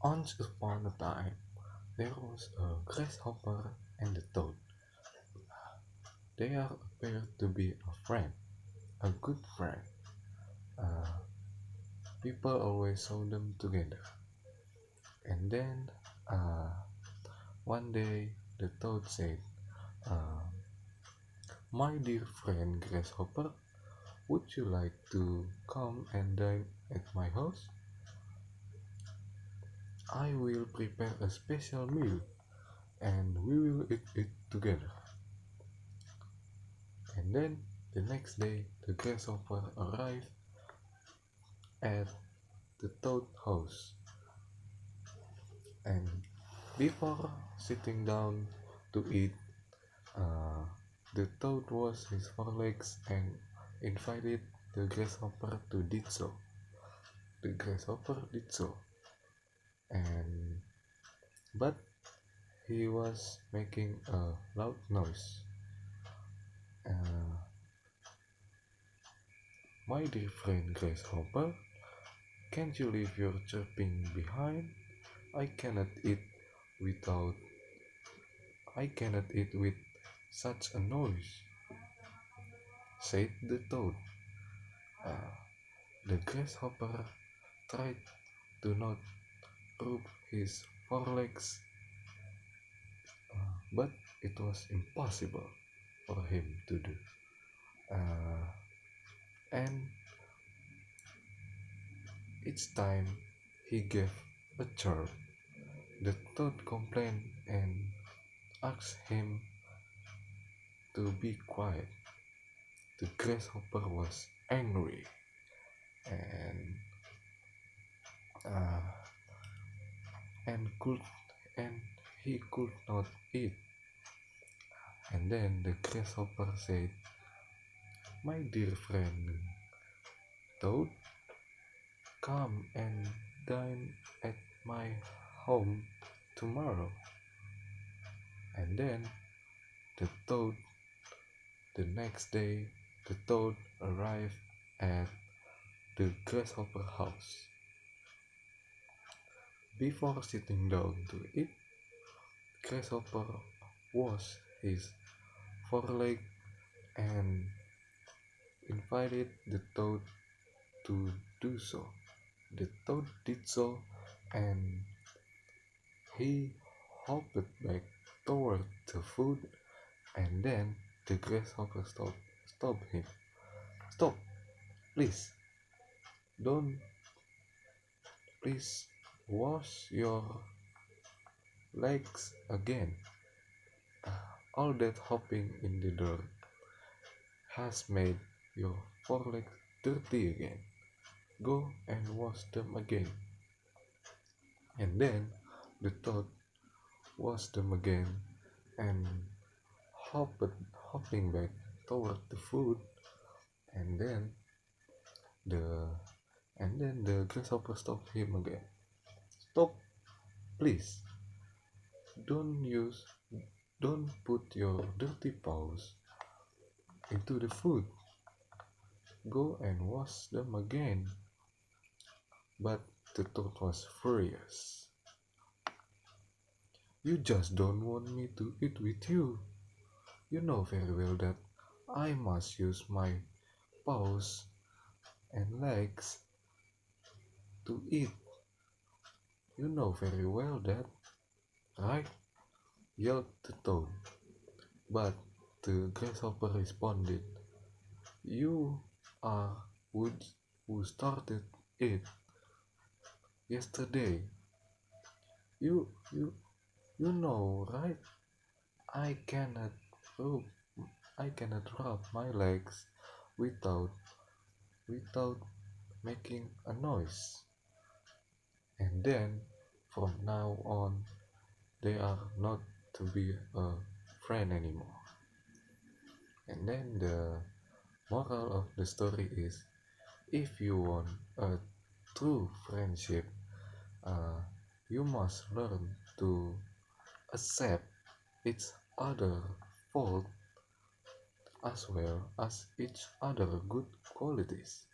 Once upon a time, there was a grasshopper and a toad. They are appeared to be a friend, a good friend. Uh, People always saw them together. And then uh, one day the toad said, uh, "My dear friend Grasshopper, would you like to come and dine at my house? I will prepare a special meal and we will eat it together." And then the next day the grasshopper arrived at the toad house, and before sitting down to eat, uh, the toad washed his forelegs and invited the grasshopper to did so. The grasshopper did so, and but he was making a loud noise. Uh, My dear friend Grasshopper, can't you leave your chirping behind? I cannot eat without I cannot eat with such a noise, said the toad. Uh, the grasshopper tried to not rub his forelegs, but it was impossible for him to do. Uh, and each time he gave a chirp, the toad complained and asked him to be quiet. The grasshopper was angry and uh, and could and he could not eat. And then the grasshopper said, "My dear friend Toad, come and dine at my home tomorrow." And then the toad the next day the toad arrived at the grasshopper house. Before sitting down to eat, grasshopper washed his foreleg and invited the toad to do so. The toad did so, and he hopped back toward the food, and then the grasshopper stopped him. "Stop, please, don't, please wash your legs again. All that hopping in the dirt has made your forelegs dirty again. Go and wash them again." And then the toad washed them again and hopped, hopping back toward the food, and then the the grasshopper stopped him again. "Stop, please. Don't use, don't put your dirty paws into the food. Go and wash them again." But the toad was furious. "You just don't want me to eat with you. You know very well that I must use my paws and legs to eat. You know very well that, right?" yelled the toad. But the grasshopper responded, "You are who started it yesterday. You you you know, right? I cannot rub I cannot rub my legs without without making a noise." And then from now on they are not to be a friend anymore. And then the moral of the story is, if you want a true friendship, uh, you must learn to accept each other fault as well as each other good qualities.